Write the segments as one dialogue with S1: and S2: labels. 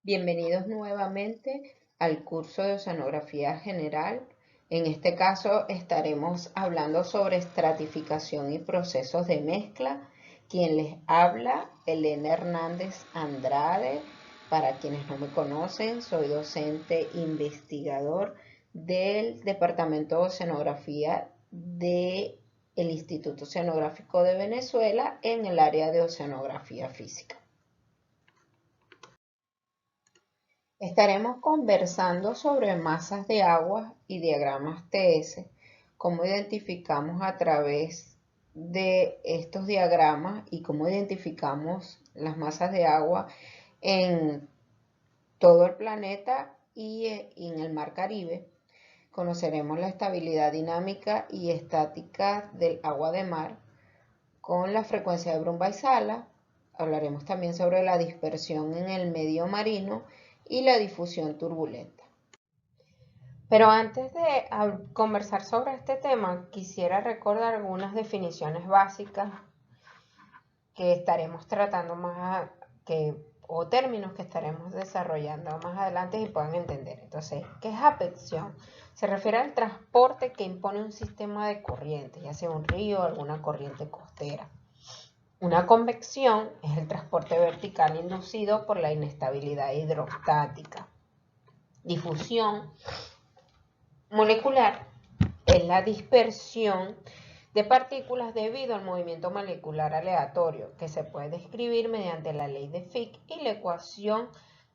S1: Bienvenidos nuevamente al curso de Oceanografía General. En este caso estaremos hablando sobre estratificación y procesos de mezcla. Quien les habla, Elena Hernández Andrade. Para quienes no me conocen, soy docente investigador del Departamento de Oceanografía del Instituto Oceanográfico de Venezuela en el área de Oceanografía Física. Estaremos conversando sobre masas de agua y diagramas TS, cómo identificamos a través de estos diagramas y cómo identificamos las masas de agua en todo el planeta y en el Mar Caribe. Conoceremos la estabilidad dinámica y estática del agua de mar con la frecuencia de Brumm Sala. Hablaremos también sobre la dispersión en el medio marino y la difusión turbulenta. Pero antes de conversar sobre este tema, quisiera recordar algunas definiciones básicas que estaremos tratando o términos que estaremos desarrollando más adelante y puedan entender. Entonces, ¿qué es afección? Se refiere al transporte que impone un sistema de corriente, ya sea un río o alguna corriente costera. Una convección es el transporte vertical inducido por la inestabilidad hidrostática. Difusión molecular es la dispersión de partículas debido al movimiento molecular aleatorio, que se puede describir mediante la ley de Fick y la ecuación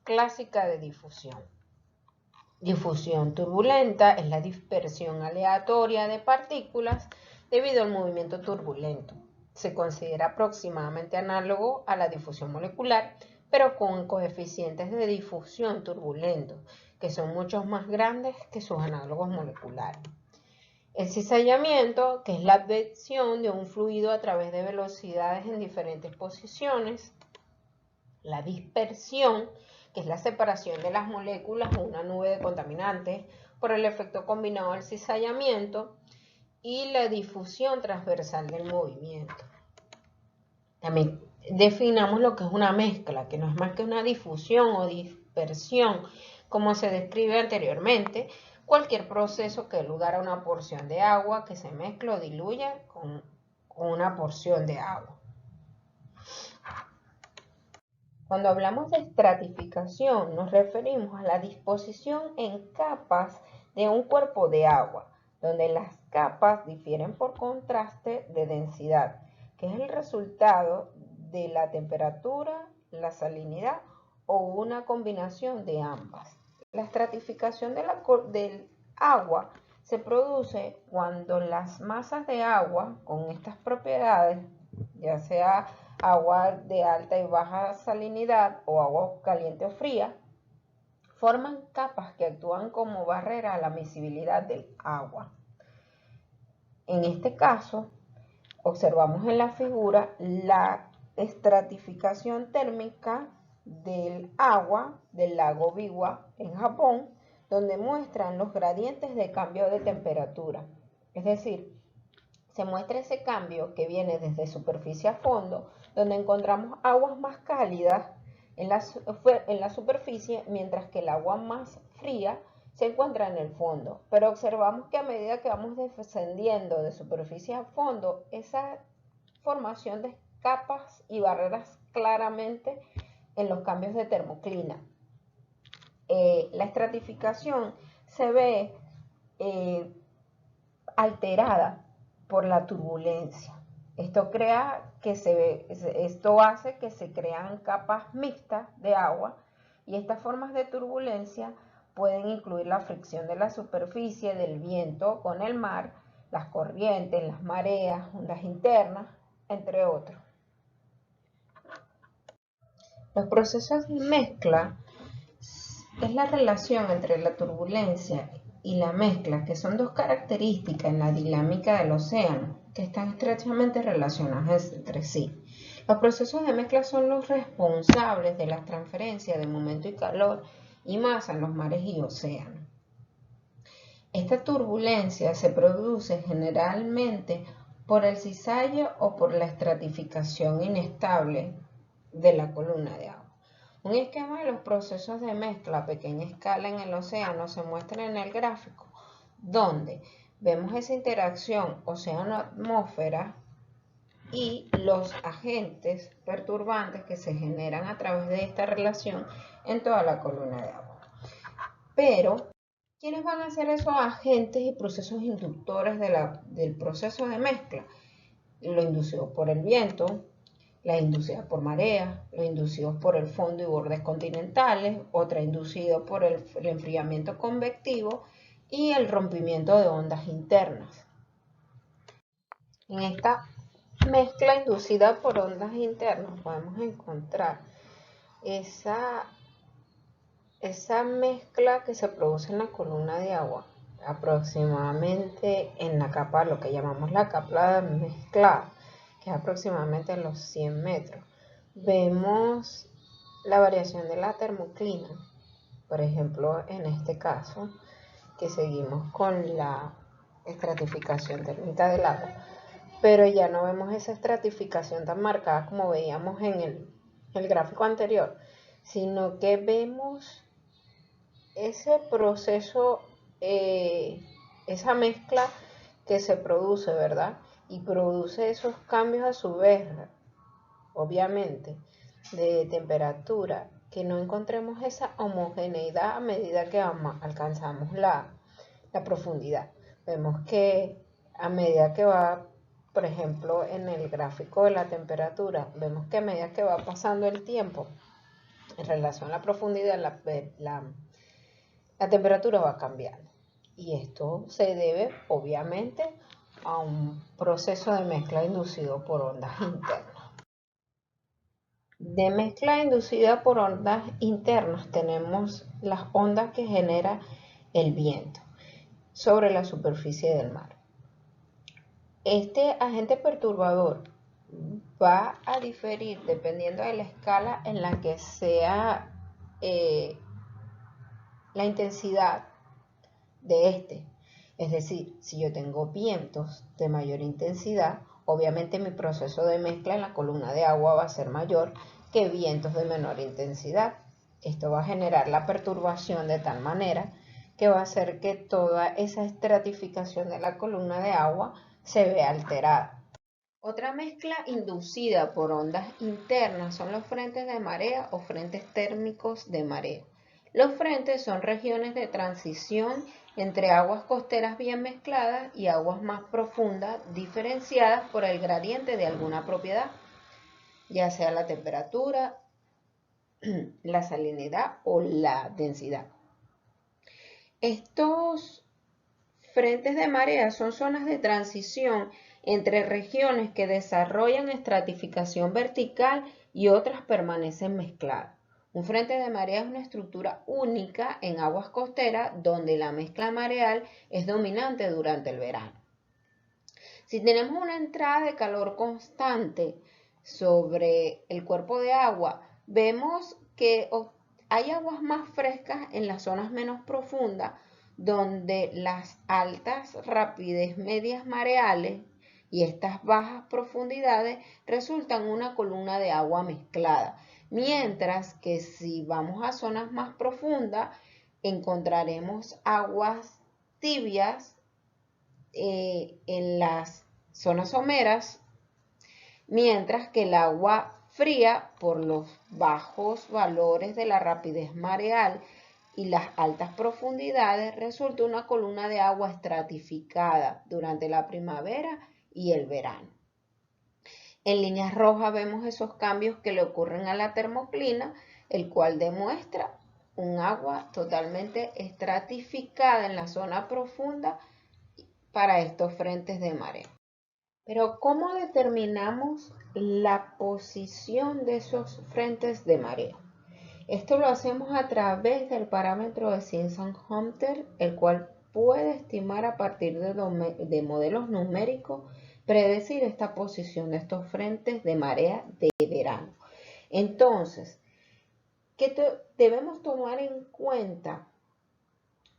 S1: clásica de difusión. Difusión turbulenta es la dispersión aleatoria de partículas debido al movimiento turbulento. Se considera aproximadamente análogo a la difusión molecular, pero con coeficientes de difusión turbulentos, que son mucho más grandes que sus análogos moleculares. El cizallamiento, que es la advección de un fluido a través de velocidades en diferentes posiciones. La dispersión, que es la separación de las moléculas o una nube de contaminantes por el efecto combinado del cizallamiento. Y la difusión transversal del movimiento. También definamos lo que es una mezcla, que no es más que una difusión o dispersión, como se describe anteriormente, cualquier proceso que dé lugar a una porción de agua que se mezcla o diluya con una porción de agua. Cuando hablamos de estratificación, nos referimos a la disposición en capas de un cuerpo de agua, donde las capas difieren por contraste de densidad, que es el resultado de la temperatura, la salinidad o una combinación de ambas. La estratificación del agua se produce cuando las masas de agua con estas propiedades, ya sea agua de alta y baja salinidad o agua caliente o fría, forman capas que actúan como barrera a la miscibilidad del agua. En este caso, observamos en la figura la estratificación térmica del agua del lago Biwa en Japón, donde muestran los gradientes de cambio de temperatura. Es decir, se muestra ese cambio que viene desde superficie a fondo, donde encontramos aguas más cálidas en la superficie, mientras que el agua más fría se encuentra en el fondo. Pero observamos que a medida que vamos descendiendo de superficie a fondo, esa formación de capas y barreras claramente en los cambios de termoclina. La estratificación se ve alterada por la turbulencia. Esto hace que se crean capas mixtas de agua y estas formas de turbulencia pueden incluir la fricción de la superficie del viento con el mar, las corrientes, las mareas, ondas internas, entre otros. Los procesos de mezcla es la relación entre la turbulencia y la mezcla, que son dos características en la dinámica del océano, que están estrechamente relacionadas entre sí. Los procesos de mezcla son los responsables de la transferencia de momento y calor y masa en los mares y océanos. Esta turbulencia se produce generalmente por el cizallo o por la estratificación inestable de la columna de agua. Un esquema de los procesos de mezcla a pequeña escala en el océano se muestra en el gráfico, donde vemos esa interacción océano-atmósfera y los agentes perturbantes que se generan a través de esta relación en toda la columna de agua. Pero, ¿quiénes van a ser esos agentes y procesos inductores del proceso de mezcla? Lo inducido por el viento, la inducida por marea, lo inducido por el fondo y bordes continentales, otra inducido por el enfriamiento convectivo y el rompimiento de ondas internas. En esta mezcla inducida por ondas internas podemos encontrar esa mezcla que se produce en la columna de agua, aproximadamente en la capa, lo que llamamos la capa mezclada, que es aproximadamente en los 100 metros. Vemos la variación de la termoclina, por ejemplo, en este caso, que seguimos con la estratificación térmica del agua, pero ya no vemos esa estratificación tan marcada como veíamos en el gráfico anterior, sino que vemos ese proceso, esa mezcla que se produce, ¿verdad? Y produce esos cambios a su vez, obviamente, de temperatura, que no encontremos esa homogeneidad a medida que alcanzamos la profundidad. Vemos que a medida que va, por ejemplo, en el gráfico de la temperatura, vemos que a medida que va pasando el tiempo, en relación a la profundidad, la temperatura va cambiando. Y esto se debe, obviamente, a un proceso de mezcla inducido por ondas internas. De mezcla inducida por ondas internas tenemos las ondas que genera el viento sobre la superficie del mar. Este agente perturbador va a diferir dependiendo de la escala en la que sea la intensidad de este. Es decir, si yo tengo vientos de mayor intensidad, obviamente mi proceso de mezcla en la columna de agua va a ser mayor que vientos de menor intensidad. Esto va a generar la perturbación de tal manera que va a hacer que toda esa estratificación de la columna de agua se vea alterada. Otra mezcla inducida por ondas internas son los frentes de marea o frentes térmicos de marea. Los frentes son regiones de transición entre aguas costeras bien mezcladas y aguas más profundas diferenciadas por el gradiente de alguna propiedad, ya sea la temperatura, la salinidad o la densidad. Estos frentes de marea son zonas de transición entre regiones que desarrollan estratificación vertical y otras permanecen mezcladas. Un frente de marea es una estructura única en aguas costeras donde la mezcla mareal es dominante durante el verano. Si tenemos una entrada de calor constante sobre el cuerpo de agua, vemos que hay aguas más frescas en las zonas menos profundas, donde las altas rapidez medias mareales y estas bajas profundidades resultan una columna de agua mezclada. Mientras que si vamos a zonas más profundas, encontraremos aguas tibias en las zonas someras, mientras que el agua fría, por los bajos valores de la rapidez mareal y las altas profundidades, resulta una columna de agua estratificada durante la primavera y el verano. En líneas rojas vemos esos cambios que le ocurren a la termoclina, el cual demuestra un agua totalmente estratificada en la zona profunda para estos frentes de marea. Pero ¿cómo determinamos la posición de esos frentes de marea? Esto lo hacemos a través del parámetro de Simpson-Hunter, el cual puede estimar a partir de modelos numéricos, predecir esta posición de estos frentes de marea de verano. Entonces, ¿qué debemos tomar en cuenta?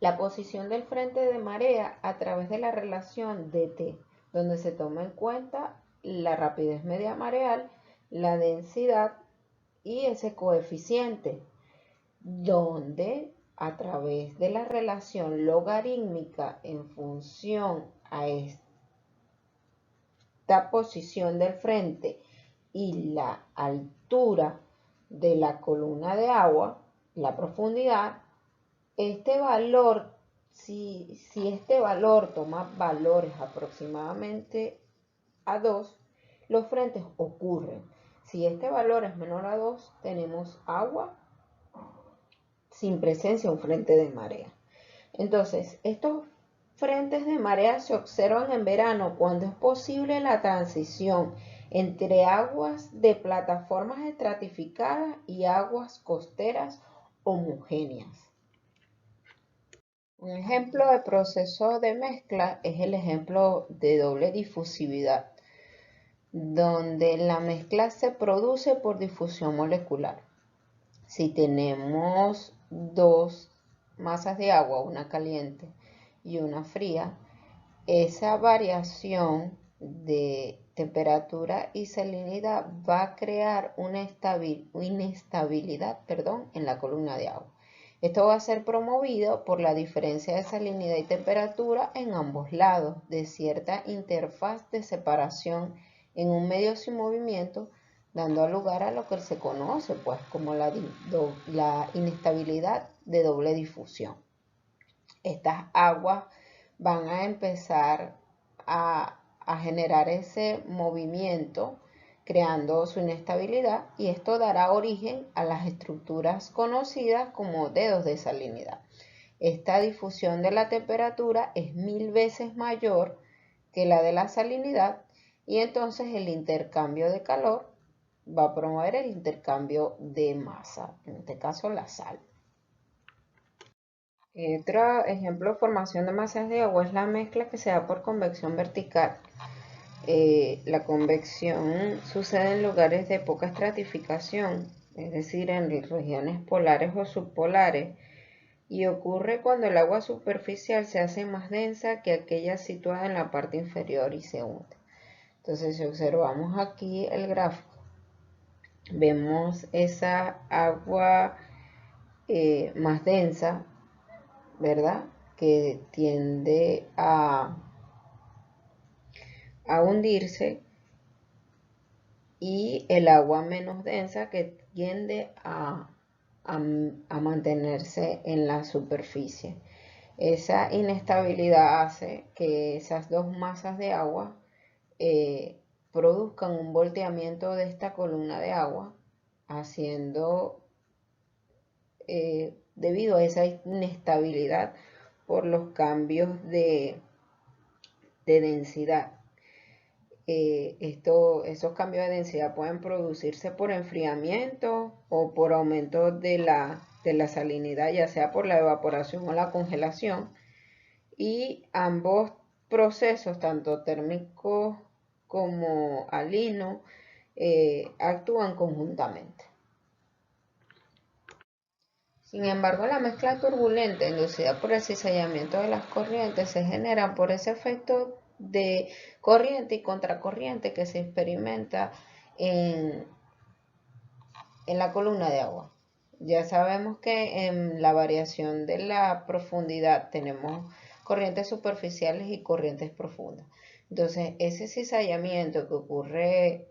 S1: La posición del frente de marea a través de la relación dt, donde se toma en cuenta la rapidez media mareal, la densidad y ese coeficiente, donde a través de la relación logarítmica en función a esta posición del frente y la altura de la columna de agua, la profundidad, este valor, si este valor toma valores aproximadamente a 2, los frentes ocurren. Si este valor es menor a 2, tenemos agua sin presencia de un frente de marea. Entonces, estos frentes de marea se observan en verano cuando es posible la transición entre aguas de plataformas estratificadas y aguas costeras homogéneas. Un ejemplo de proceso de mezcla es el ejemplo de doble difusividad, donde la mezcla se produce por difusión molecular. Si tenemos dos masas de agua, una caliente y una fría, esa variación de temperatura y salinidad va a crear una inestabilidad en la columna de agua. Esto va a ser promovido por la diferencia de salinidad y temperatura en ambos lados de cierta interfaz de separación en un medio sin movimiento, dando lugar a lo que se conoce pues como la inestabilidad de doble difusión. Estas aguas van a empezar a generar ese movimiento creando su inestabilidad, y esto dará origen a las estructuras conocidas como dedos de salinidad. Esta difusión de la temperatura es 1000 veces mayor que la de la salinidad, y entonces el intercambio de calor va a promover el intercambio de masa, en este caso la sal. Otro ejemplo de formación de masas de agua es la mezcla que se da por convección vertical. La convección sucede en lugares de poca estratificación, es decir, en regiones polares o subpolares, y ocurre cuando el agua superficial se hace más densa que aquella situada en la parte inferior y se hunde. Entonces, si observamos aquí el gráfico, vemos esa agua más densa, ¿verdad? Que tiende a hundirse, y el agua menos densa que tiende a mantenerse en la superficie. Esa inestabilidad hace que esas dos masas de agua produzcan un volteamiento de esta columna de agua, haciendo debido a esa inestabilidad por los cambios de densidad. Esos cambios de densidad pueden producirse por enfriamiento o por aumento de la salinidad, ya sea por la evaporación o la congelación, y ambos procesos, tanto térmico como alino, actúan conjuntamente. Sin embargo, la mezcla turbulenta inducida por el cizallamiento de las corrientes se genera por ese efecto de corriente y contracorriente que se experimenta en la columna de agua. Ya sabemos que en la variación de la profundidad tenemos corrientes superficiales y corrientes profundas. Entonces, ese cizallamiento que ocurre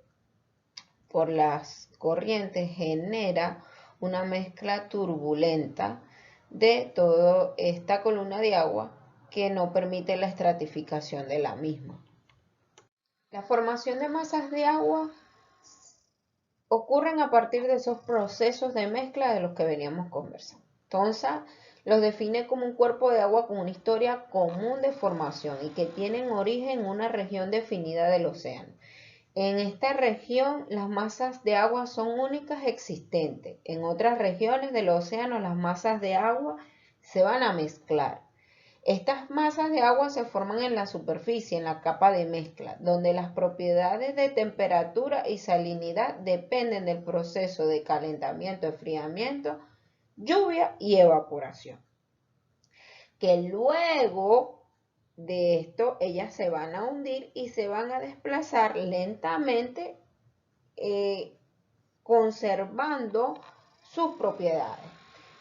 S1: por las corrientes genera una mezcla turbulenta de toda esta columna de agua que no permite la estratificación de la misma. La formación de masas de agua ocurren a partir de esos procesos de mezcla de los que veníamos conversando. Entonces, los define como un cuerpo de agua con una historia común de formación y que tienen origen en una región definida del océano. En esta región las masas de agua son únicas existentes. En otras regiones del océano las masas de agua se van a mezclar. Estas masas de agua se forman en la superficie, en la capa de mezcla, donde las propiedades de temperatura y salinidad dependen del proceso de calentamiento, enfriamiento, lluvia y evaporación. Que luego de esto ellas se van a hundir y se van a desplazar lentamente conservando sus propiedades.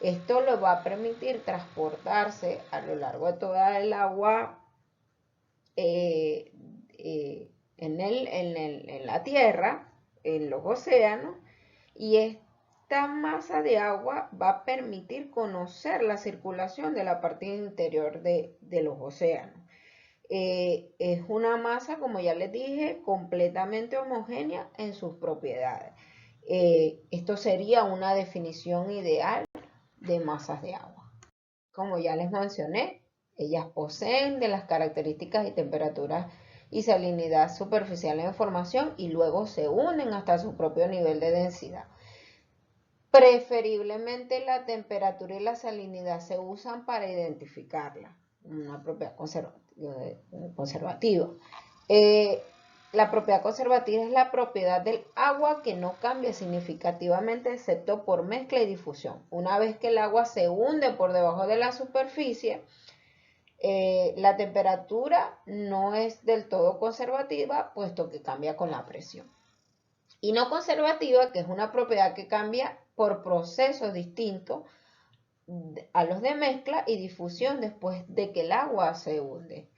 S1: Esto le va a permitir transportarse a lo largo de toda el agua en la tierra, en los océanos, y esta masa de agua va a permitir conocer la circulación de la parte interior de los océanos. Es una masa, como ya les dije, completamente homogénea en sus propiedades. Esto sería una definición ideal de masas de agua. Como ya les mencioné, ellas poseen de las características y temperaturas y salinidad superficiales en formación y luego se unen hasta su propio nivel de densidad. Preferiblemente la temperatura y la salinidad se usan para identificarla, una propiedad conservativa. La propiedad conservativa es la propiedad del agua que no cambia significativamente excepto por mezcla y difusión. Una vez que el agua se hunde por debajo de la superficie, la temperatura no es del todo conservativa, puesto que cambia con la presión. Y no conservativa, que es una propiedad que cambia por procesos distintos a los de mezcla y difusión después de que el agua se hunde.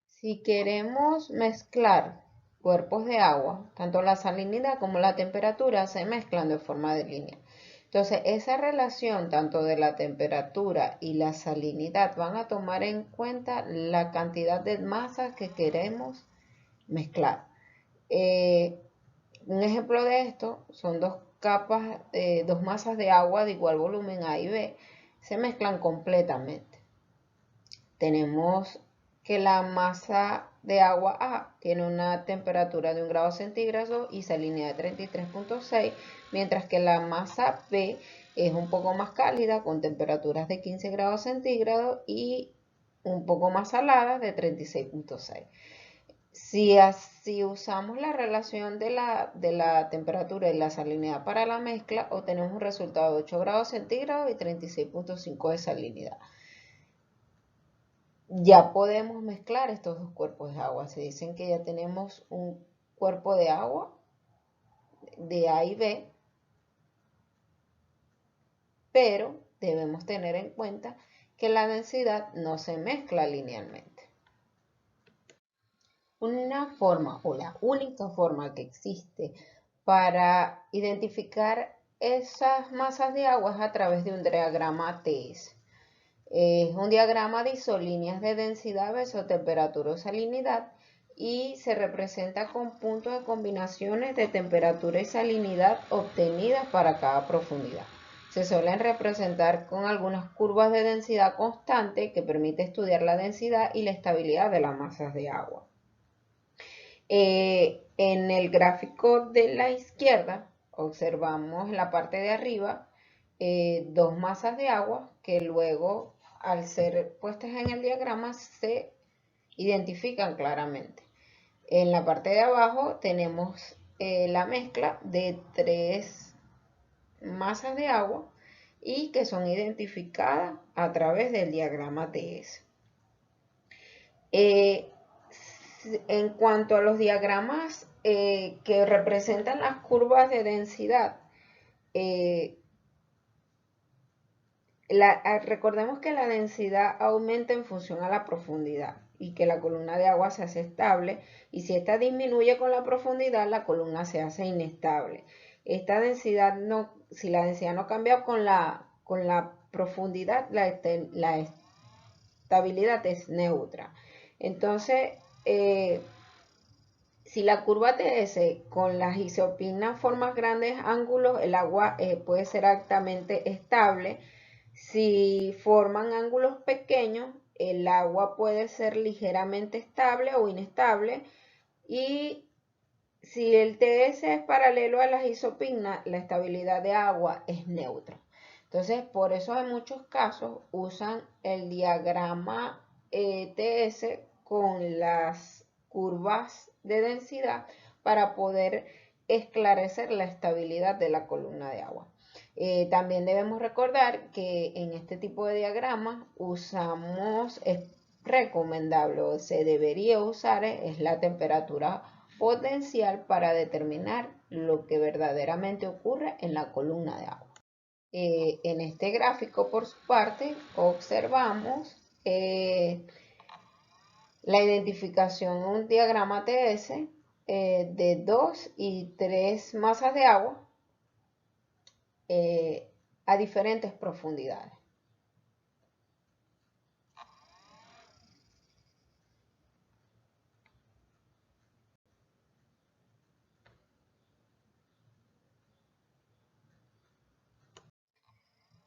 S1: Si queremos mezclar cuerpos de agua, tanto la salinidad como la temperatura se mezclan de forma de línea. Entonces, esa relación tanto de la temperatura y la salinidad van a tomar en cuenta la cantidad de masas que queremos mezclar. Un ejemplo de esto son dos masas de agua de igual volumen A y B, se mezclan completamente. Tenemos que la masa de agua A tiene una temperatura de 1 grado centígrado y salinidad de 33.6, mientras que la masa B es un poco más cálida con temperaturas de 15 grados centígrados y un poco más salada de 36.6. Si usamos la relación de la temperatura y la salinidad para la mezcla, obtenemos un resultado de 8 grados centígrados y 36.5 de salinidad. Ya podemos mezclar estos dos cuerpos de agua. Se dicen que ya tenemos un cuerpo de agua de A y B, pero debemos tener en cuenta que la densidad no se mezcla linealmente. Una forma o la única forma que existe para identificar esas masas de agua es a través de un diagrama TS. Es un diagrama de isolíneas de densidad versus temperatura o salinidad y se representa con puntos de combinaciones de temperatura y salinidad obtenidas para cada profundidad. Se suelen representar con algunas curvas de densidad constante que permite estudiar la densidad y la estabilidad de las masas de agua. En el gráfico de la izquierda observamos en la parte de arriba dos masas de agua que luego, al ser puestas en el diagrama, se identifican claramente. En la parte de abajo tenemos la mezcla de 3 masas de agua y que son identificadas a través del diagrama TS. En cuanto a los diagramas que representan las curvas de densidad, recordemos que la densidad aumenta en función a la profundidad y que la columna de agua se hace estable, y si esta disminuye con la profundidad, la columna se hace inestable. Esta densidad si la densidad no cambia con la profundidad, la estabilidad es neutra. Entonces, si la curva TS con las isopinas forma grandes ángulos, el agua puede ser altamente estable. Si forman ángulos pequeños, el agua puede ser ligeramente estable o inestable. Y si el TS es paralelo a las isopinas, la estabilidad de agua es neutra. Entonces, por eso en muchos casos usan el diagrama TS con las curvas de densidad para poder esclarecer la estabilidad de la columna de agua. También debemos recordar que en este tipo de diagramas es recomendable o se debería usar es la temperatura potencial para determinar lo que verdaderamente ocurre en la columna de agua. En este gráfico, por su parte, observamos la identificación en un diagrama TS de 2 y 3 masas de agua a diferentes profundidades.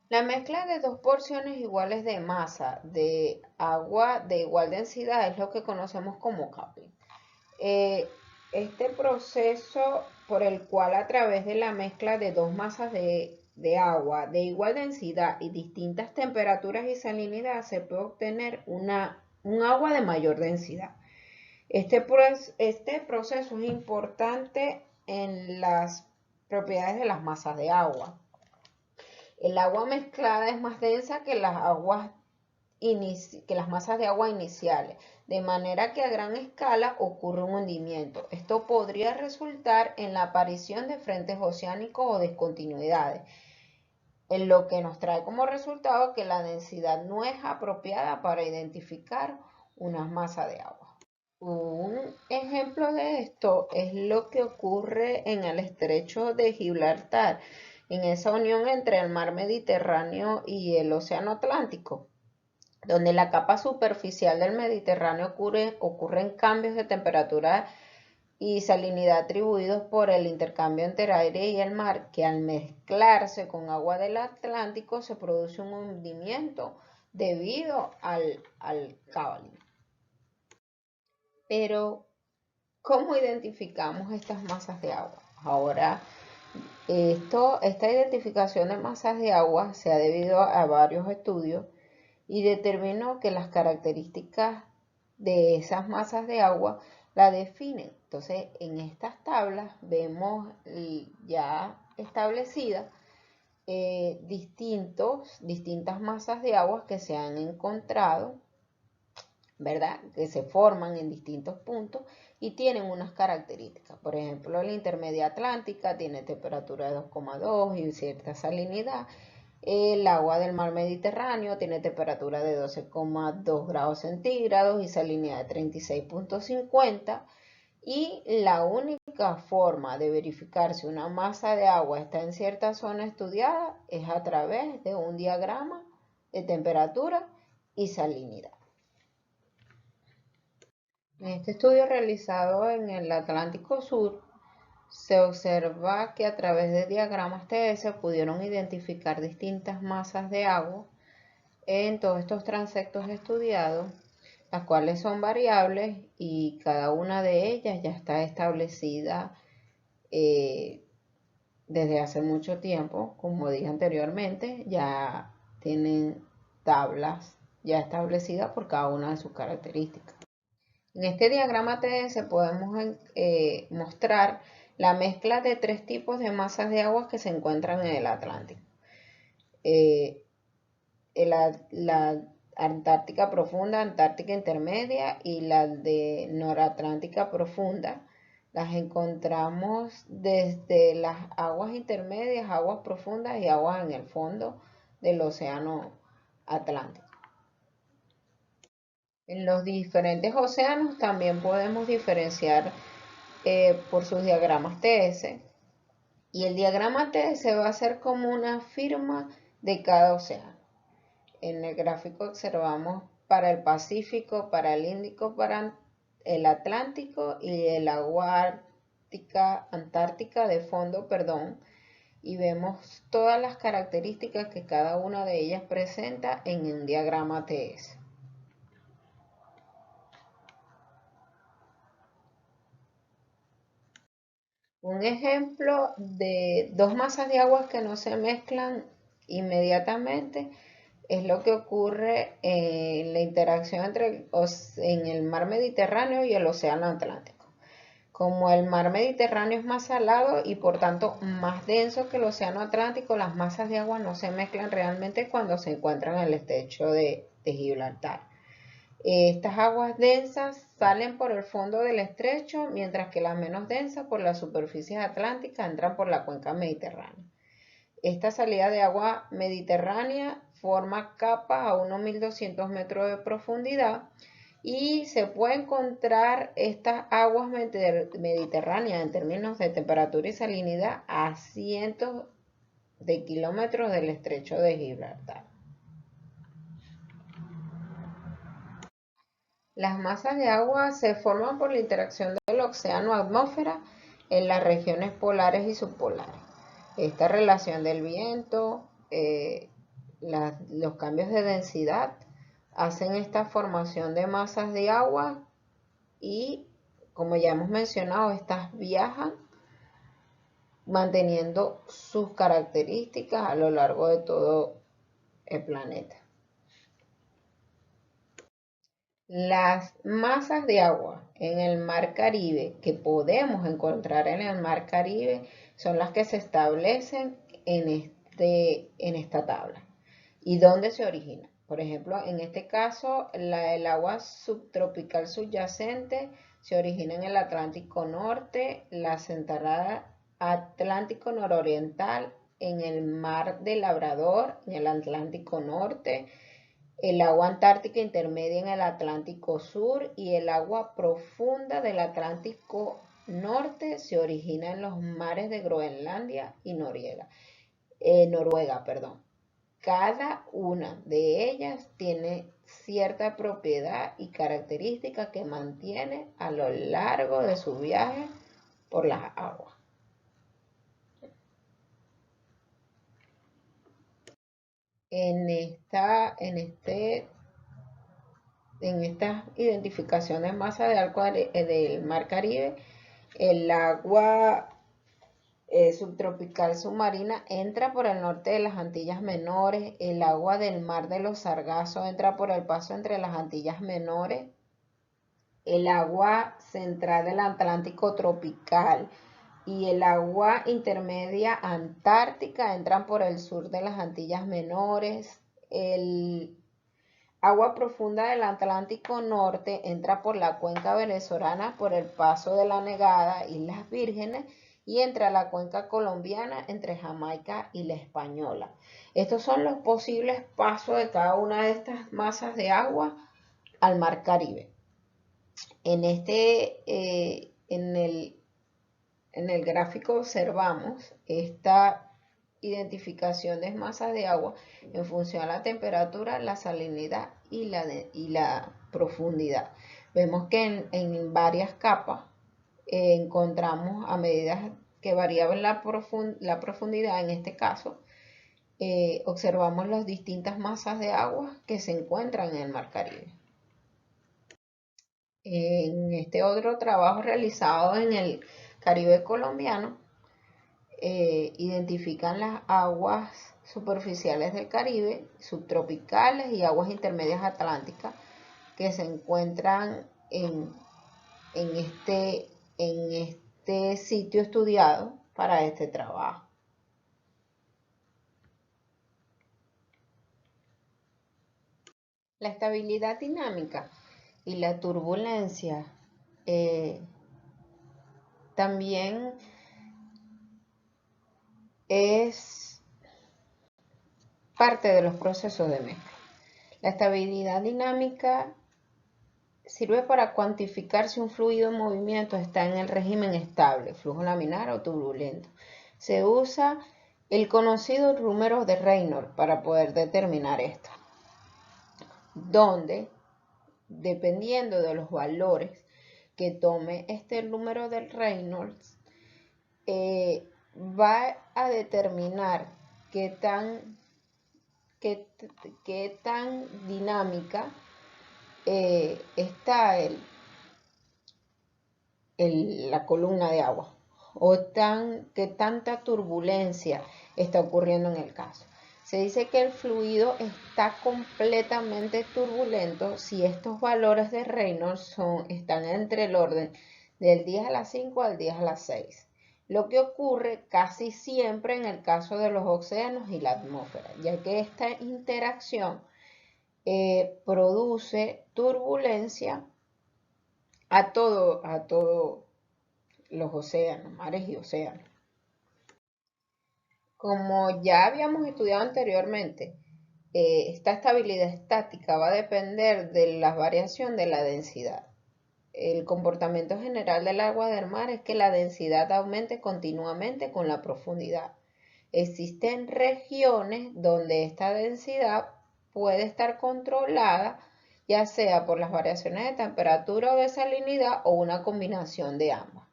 S1: La mezcla de dos porciones iguales de masa de agua de igual densidad es lo que conocemos como coupling. Este proceso por el cual a través de la mezcla de dos masas de agua de igual densidad y distintas temperaturas y salinidad se puede obtener un agua de mayor densidad. Este proceso es importante en las propiedades de las masas de agua. El agua mezclada es más densa que las masas de agua iniciales, de manera que a gran escala ocurre un hundimiento. Esto podría resultar en la aparición de frentes oceánicos o discontinuidades, en lo que nos trae como resultado que la densidad no es apropiada para identificar una masa de agua. Un ejemplo de esto es lo que ocurre en el estrecho de Gibraltar, en esa unión entre el mar Mediterráneo y el océano Atlántico, donde la capa superficial del Mediterráneo ocurren cambios de temperatura y salinidad atribuidos por el intercambio entre el aire y el mar, que al mezclarse con agua del Atlántico se produce un hundimiento debido al coupling. Pero, ¿cómo identificamos estas masas de agua? Ahora, esta identificación de masas de agua se ha debido a varios estudios y determinó que las características de esas masas de agua la definen. Entonces, en estas tablas vemos ya establecidas distintas masas de agua que se han encontrado, ¿verdad? Que se forman en distintos puntos y tienen unas características. Por ejemplo, la intermedia atlántica tiene temperatura de 2,2 y cierta salinidad. El agua del mar Mediterráneo tiene temperatura de 12,2 grados centígrados y salinidad de 36,50. Y la única forma de verificar si una masa de agua está en cierta zona estudiada es a través de un diagrama de temperatura y salinidad. En este estudio realizado en el Atlántico Sur, se observa que a través de diagramas TS pudieron identificar distintas masas de agua en todos estos transectos estudiados, las cuales son variables y cada una de ellas ya está establecida desde hace mucho tiempo. Como dije anteriormente, ya tienen tablas ya establecidas por cada una de sus características. En este diagrama TS podemos mostrar la mezcla de tres tipos de masas de agua que se encuentran en el Atlántico. La Antártica profunda, Antártica intermedia y la de Noratlántica profunda. Las encontramos desde las aguas intermedias, aguas profundas y aguas en el fondo del océano Atlántico. En los diferentes océanos también podemos diferenciar por sus diagramas TS. Y el diagrama TS va a ser como una firma de cada océano. En el gráfico observamos para el Pacífico, para el Índico, para el Atlántico y el agua Antártica de fondo, y vemos todas las características que cada una de ellas presenta en un diagrama TS. Un ejemplo de dos masas de agua que no se mezclan inmediatamente es lo que ocurre en la interacción en el mar Mediterráneo y el océano Atlántico. Como el mar Mediterráneo es más salado y por tanto más denso que el océano Atlántico, las masas de agua no se mezclan realmente cuando se encuentran en el estrecho de Gibraltar. Estas aguas densas salen por el fondo del estrecho, mientras que las menos densas por las superficies atlánticas entran por la cuenca mediterránea. Esta salida de agua mediterránea forma capas a unos 1200 metros de profundidad y se puede encontrar estas aguas mediterráneas en términos de temperatura y salinidad a cientos de kilómetros del estrecho de Gibraltar. Las masas de agua se forman por la interacción del océano-atmósfera en las regiones polares y subpolares. Esta relación del viento, los cambios de densidad hacen esta formación de masas de agua y, como ya hemos mencionado, estas viajan manteniendo sus características a lo largo de todo el planeta. Las masas de agua en el Mar Caribe que podemos encontrar en el Mar Caribe son las que se establecen en esta tabla. ¿Y dónde se origina? Por ejemplo, en este caso, el agua subtropical subyacente se origina en el Atlántico Norte, la central Atlántico Nororiental, en el Mar de Labrador, en el Atlántico Norte, el agua antártica intermedia en el Atlántico Sur y el agua profunda del Atlántico Norte se origina en los mares de Groenlandia y Noruega. Cada una de ellas tiene cierta propiedad y característica que mantiene a lo largo de su viaje por las aguas. En estas identificaciones de masa de agua del Mar Caribe, el agua subtropical submarina entra por el norte de las Antillas Menores, el agua del Mar de los Sargazos entra por el paso entre las Antillas Menores, el agua central del Atlántico tropical y el agua intermedia antártica entran por el sur de las Antillas Menores, el agua profunda del Atlántico Norte entra por la cuenca venezolana por el paso de la Negada, Islas Vírgenes, y entra a la cuenca colombiana entre Jamaica y La Española. Estos son los posibles pasos de cada una de estas masas de agua al Mar Caribe. En el gráfico observamos esta identificación de masas de agua en función a la temperatura, la salinidad y la profundidad. Vemos que en varias capas encontramos, a medida que variaba la profundidad, en este caso, observamos las distintas masas de agua que se encuentran en el Mar Caribe. En este otro trabajo realizado en el Caribe colombiano, identifican las aguas superficiales del Caribe, subtropicales y aguas intermedias atlánticas que se encuentran en este sitio estudiado para este trabajo. La estabilidad dinámica y la turbulencia también es parte de los procesos de mezcla. La estabilidad dinámica sirve para cuantificar si un fluido en movimiento está en el régimen estable, flujo laminar o turbulento. Se usa el conocido número de Reynolds para poder determinar esto, donde, dependiendo de los valores que tome este número de Reynolds, va a determinar qué tan dinámica está la columna de agua o qué tanta turbulencia está ocurriendo en el caso. Se dice que el fluido está completamente turbulento si estos valores de Reynolds están entre el orden del 10 a la 5 al 10 a la 6. Lo que ocurre casi siempre en el caso de los océanos y la atmósfera, ya que esta interacción produce turbulencia a todos los océanos, mares y océanos. Como ya habíamos estudiado anteriormente, esta estabilidad estática va a depender de la variación de la densidad. El comportamiento general del agua del mar es que la densidad aumente continuamente con la profundidad. Existen regiones donde esta densidad puede estar controlada, ya sea por las variaciones de temperatura o de salinidad o una combinación de ambas.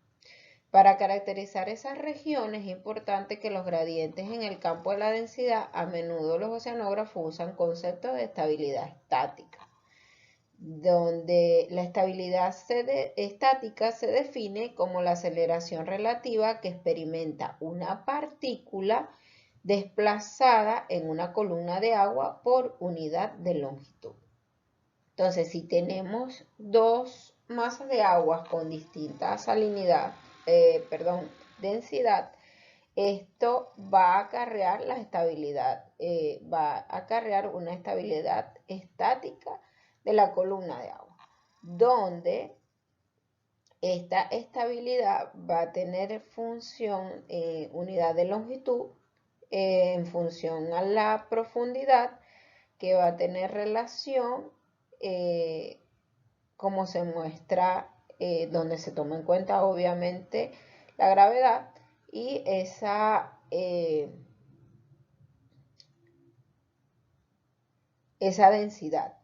S1: Para caracterizar esas regiones es importante que los gradientes en el campo de la densidad, a menudo los oceanógrafos usan conceptos de estabilidad estática, donde la estabilidad estática se define como la aceleración relativa que experimenta una partícula desplazada en una columna de agua por unidad de longitud. Entonces, si tenemos dos masas de agua con distinta densidad, esto va a acarrear la estabilidad, va a acarrear una estabilidad estática de la columna de agua, donde esta estabilidad va a tener función, unidad de longitud, en función a la profundidad, que va a tener relación, como se muestra, donde se toma en cuenta obviamente la gravedad y esa densidad.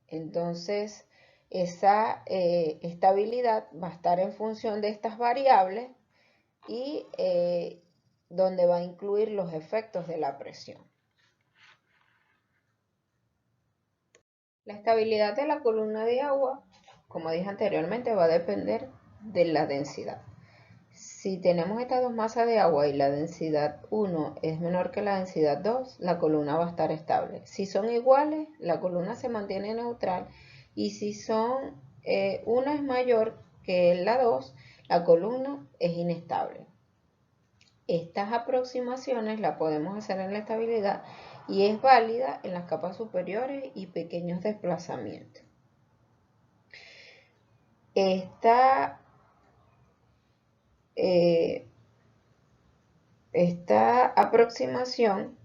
S1: Entonces, esa estabilidad va a estar en función de estas variables y donde va a incluir los efectos de la presión. La estabilidad de la columna de agua, como dije anteriormente, va a depender de la densidad. Si tenemos estas dos masas de agua y la densidad 1 es menor que la densidad 2, la columna va a estar estable. Si son iguales, la columna se mantiene neutral, y si son una es mayor que la 2, la columna es inestable. Estas aproximaciones las podemos hacer en la estabilidad y es válida en las capas superiores y pequeños desplazamientos. Esta aproximación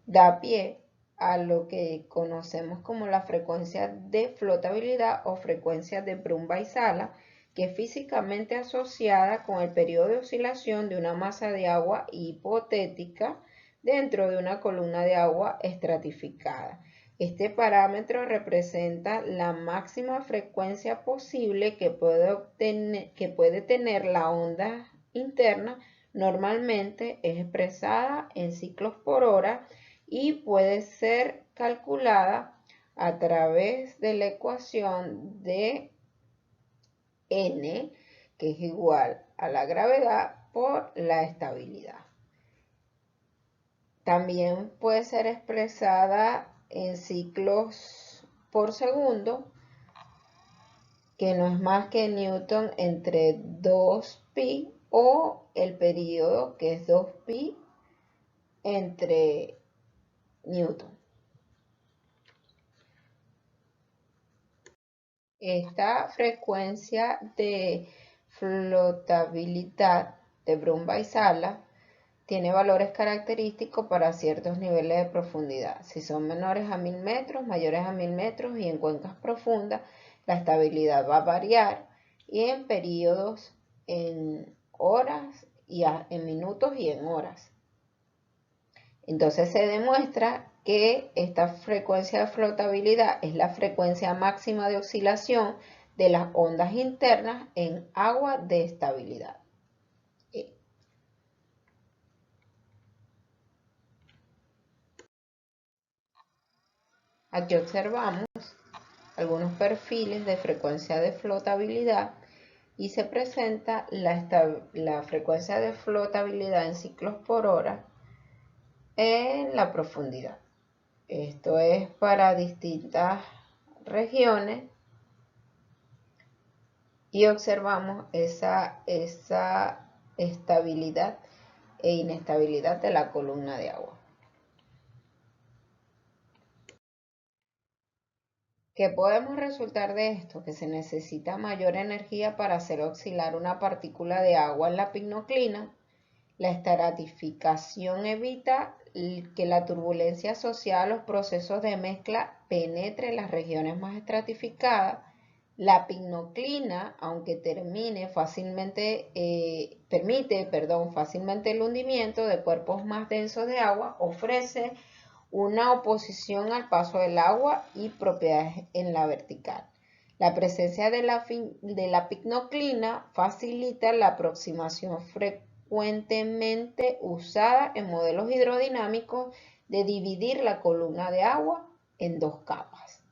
S1: da pie a lo que conocemos como la frecuencia de flotabilidad o frecuencia de Brun-Väisälä, que es físicamente asociada con el periodo de oscilación de una masa de agua hipotética dentro de una columna de agua estratificada. Este parámetro representa la máxima frecuencia posible que puede tener la onda interna. Normalmente es expresada en ciclos por hora y puede ser calculada a través de la ecuación de N, que es igual a la gravedad por la estabilidad. También puede ser expresada en ciclos por segundo, que no es más que Newton entre 2pi, o el periodo, que es 2pi entre Newton. Esta frecuencia de flotabilidad de Brun-Väisälä tiene valores característicos para ciertos niveles de profundidad. Si son menores a 1000 metros, mayores a 1000 metros y en cuencas profundas, la estabilidad va a variar, y en periodos, en horas, y en minutos y en horas. Entonces se demuestra que esta frecuencia de flotabilidad es la frecuencia máxima de oscilación de las ondas internas en agua de estabilidad. Aquí observamos algunos perfiles de frecuencia de flotabilidad y se presenta la frecuencia de flotabilidad en ciclos por hora en la profundidad. Esto es para distintas regiones y observamos esa estabilidad e inestabilidad de la columna de agua. ¿Qué podemos resultar de esto? Que se necesita mayor energía para hacer oscilar una partícula de agua en la picnoclina. La estratificación evita que la turbulencia asociada a los procesos de mezcla penetre en las regiones más estratificadas. La picnoclina, aunque permite fácilmente el hundimiento de cuerpos más densos de agua, ofrece una oposición al paso del agua y propiedades en la vertical. La presencia de la picnoclina facilita la aproximación frecuentemente usada en modelos hidrodinámicos de dividir la columna de agua en dos capas.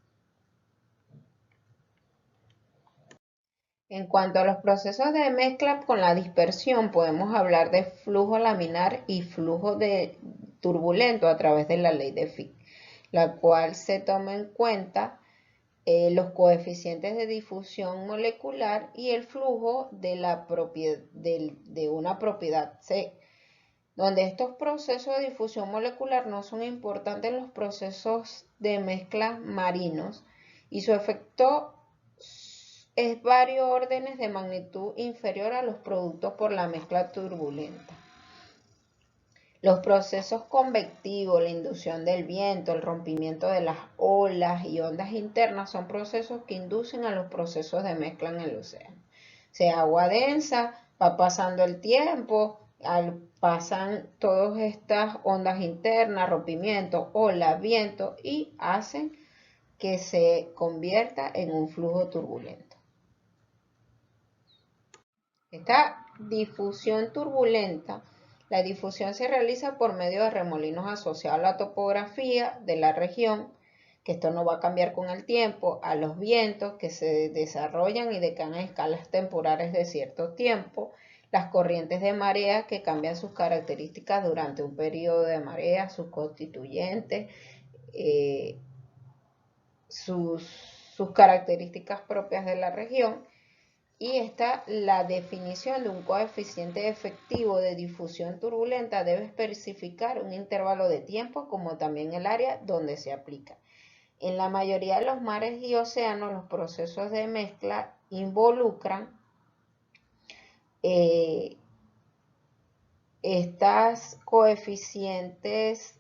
S1: En cuanto a los procesos de mezcla con la dispersión, podemos hablar de flujo laminar y flujo turbulento a través de la ley de Fick, la cual se toma en cuenta los coeficientes de difusión molecular y el flujo de una propiedad C, donde estos procesos de difusión molecular no son importantes en los procesos de mezcla marinos y su efecto es varios órdenes de magnitud inferior a los productos por la mezcla turbulenta. Los procesos convectivos, la inducción del viento, el rompimiento de las olas y ondas internas son procesos que inducen a los procesos de mezcla en el océano. O sea, agua densa, va pasando el tiempo, pasan todas estas ondas internas, rompimiento, olas, viento y hacen que se convierta en un flujo turbulento. Esta difusión turbulenta, la difusión se realiza por medio de remolinos asociados a la topografía de la región, que esto no va a cambiar con el tiempo, a los vientos que se desarrollan y decaen a escalas temporales de cierto tiempo, las corrientes de marea que cambian sus características durante un periodo de marea, sus constituyentes, sus características propias de la región. Y la definición de un coeficiente efectivo de difusión turbulenta debe especificar un intervalo de tiempo como también el área donde se aplica. En la mayoría de los mares y océanos los procesos de mezcla involucran estas coeficientes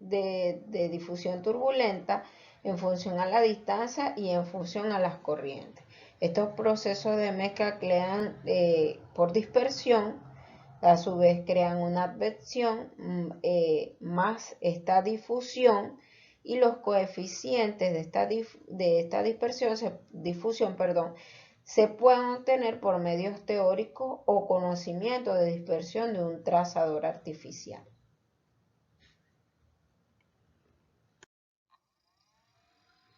S1: de difusión turbulenta en función a la distancia y en función a las corrientes. Estos procesos de mezcla crean por dispersión, a su vez crean una advección más esta difusión y los coeficientes de esta difusión se pueden obtener por medios teóricos o conocimiento de dispersión de un trazador artificial.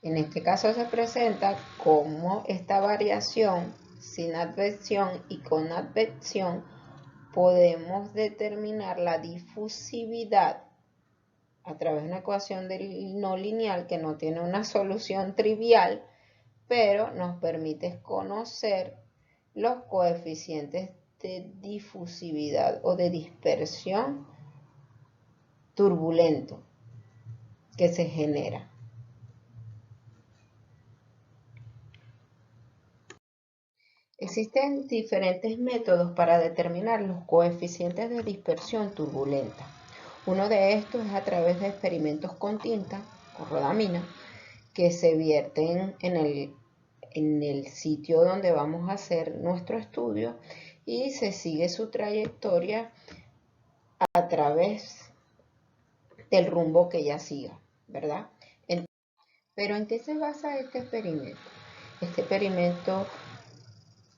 S1: En este caso se presenta como esta variación sin advección y con advección podemos determinar la difusividad a través de una ecuación no lineal que no tiene una solución trivial, pero nos permite conocer los coeficientes de difusividad o de dispersión turbulento que se genera. Existen diferentes métodos para determinar los coeficientes de dispersión turbulenta. Uno de estos es a través de experimentos con tinta o rodamina que se vierten en el sitio donde vamos a hacer nuestro estudio y se sigue su trayectoria a través del rumbo que ella siga, ¿verdad? Pero ¿en qué se basa este experimento? Este experimento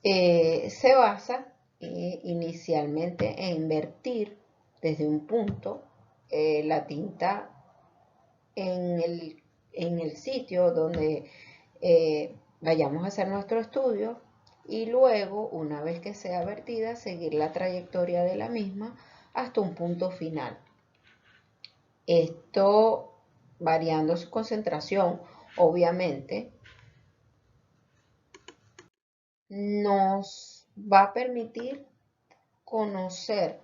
S1: se basa inicialmente en invertir desde un punto la tinta en el sitio donde vayamos a hacer nuestro estudio y luego, una vez que sea vertida, seguir la trayectoria de la misma hasta un punto final. Esto variando su concentración, obviamente, nos va a permitir conocer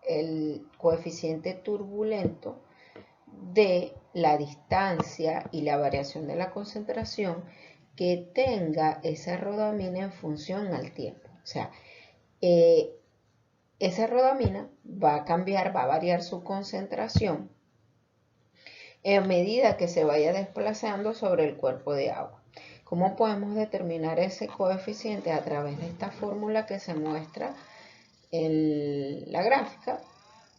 S1: el coeficiente turbulento de la distancia y la variación de la concentración que tenga esa rodamina en función al tiempo. O sea, esa rodamina va a cambiar, va a variar su concentración a medida que se vaya desplazando sobre el cuerpo de agua. ¿Cómo podemos determinar ese coeficiente? A través de esta fórmula que se muestra en la gráfica,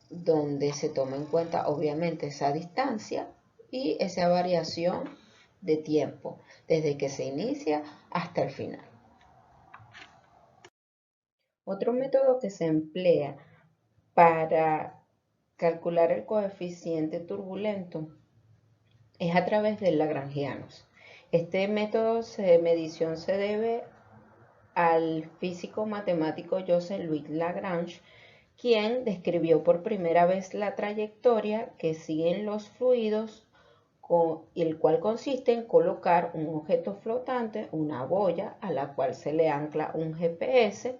S1: donde se toma en cuenta obviamente esa distancia y esa variación de tiempo, desde que se inicia hasta el final. Otro método que se emplea para calcular el coeficiente turbulento es a través del lagrangianos. Este método de medición se debe al físico matemático Joseph Louis Lagrange, quien describió por primera vez la trayectoria que siguen los fluidos, el cual consiste en colocar un objeto flotante, una boya, a la cual se le ancla un GPS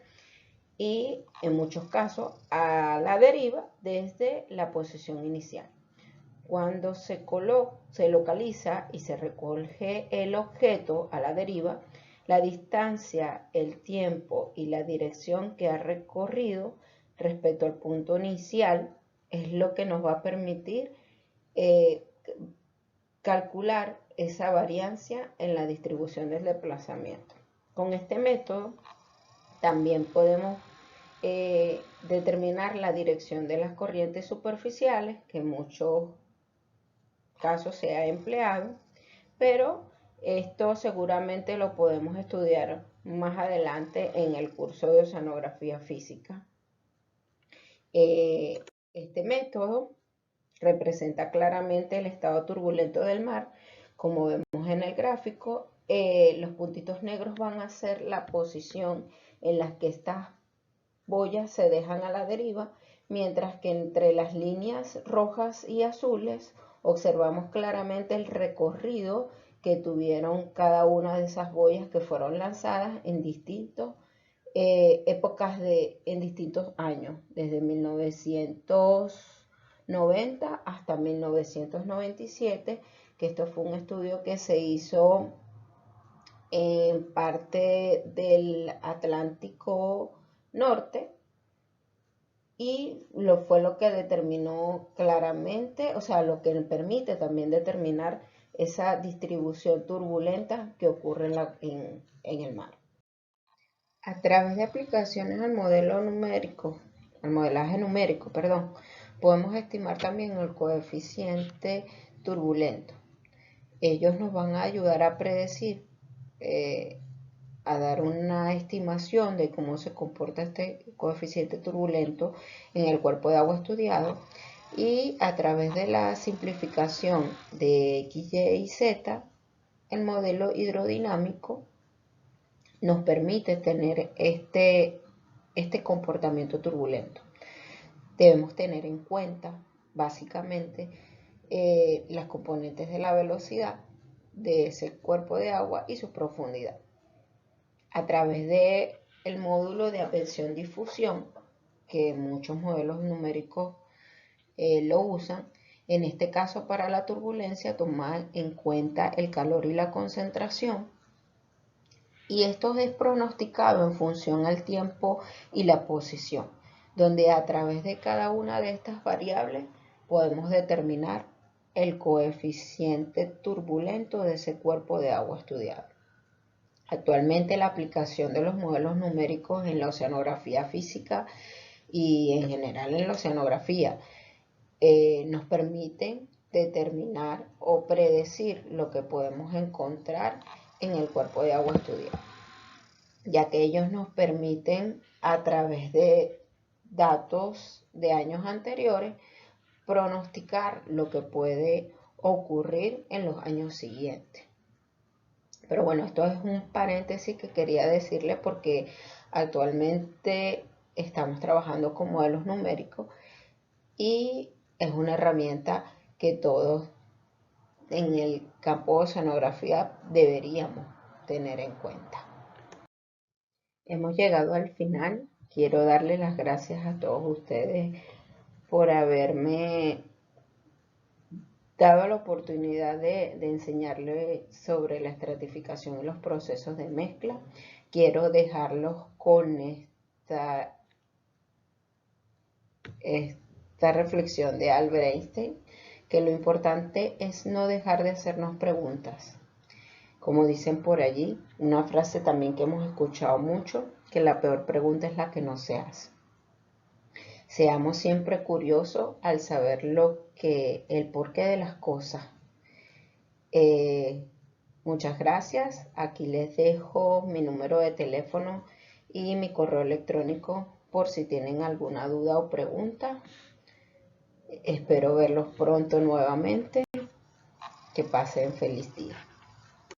S1: y en muchos casos a la deriva desde la posición inicial. Cuando se localiza y se recoge el objeto a la deriva, la distancia, el tiempo y la dirección que ha recorrido respecto al punto inicial es lo que nos va a permitir calcular esa variancia en la distribución del desplazamiento. Con este método también podemos determinar la dirección de las corrientes superficiales, que en muchos casos se ha empleado, pero esto seguramente lo podemos estudiar más adelante en el curso de oceanografía física. Este método representa claramente el estado turbulento del mar. Como vemos en el gráfico, los puntitos negros van a ser la posición en la que estas boyas se dejan a la deriva, mientras que entre las líneas rojas y azules observamos claramente el recorrido que tuvieron cada una de esas boyas que fueron lanzadas en distintas épocas en distintos años, desde 1990 hasta 1997, que esto fue un estudio que se hizo en parte del Atlántico Norte y fue lo que determinó claramente, o sea, lo que permite también determinar esa distribución turbulenta que ocurre en el mar. A través de aplicaciones al modelaje numérico, perdón, podemos estimar también el coeficiente turbulento. Ellos nos van a ayudar a predecir, a dar una estimación de cómo se comporta este coeficiente turbulento en el cuerpo de agua estudiado, y a través de la simplificación de X, Y y Z, el modelo hidrodinámico nos permite tener este comportamiento turbulento. Debemos tener en cuenta básicamente las componentes de la velocidad de ese cuerpo de agua y su profundidad. A través del módulo de atención-difusión, que muchos modelos numéricos lo usan, en este caso para la turbulencia toman en cuenta el calor y la concentración, y esto es pronosticado en función al tiempo y la posición, donde a través de cada una de estas variables podemos determinar el coeficiente turbulento de ese cuerpo de agua estudiado. Actualmente la aplicación de los modelos numéricos en la oceanografía física y en general en la oceanografía nos permiten determinar o predecir lo que podemos encontrar en el cuerpo de agua estudiado, ya que ellos nos permiten, a través de datos de años anteriores, pronosticar lo que puede ocurrir en los años siguientes. Pero bueno, esto es un paréntesis que quería decirle porque actualmente estamos trabajando con modelos numéricos y es una herramienta que todos en el campo de oceanografía deberíamos tener en cuenta. Hemos llegado al final. Quiero darle las gracias a todos ustedes por haberme dado la oportunidad de enseñarle sobre la estratificación y los procesos de mezcla, quiero dejarlos con esta reflexión de Albert Einstein, que lo importante es no dejar de hacernos preguntas. Como dicen por allí, una frase también que hemos escuchado mucho, que la peor pregunta es la que no se hace. Seamos siempre curiosos al saber el porqué de las cosas. Muchas gracias. Aquí les dejo mi número de teléfono y mi correo electrónico por si tienen alguna duda o pregunta. Espero verlos pronto nuevamente. Que pasen feliz día.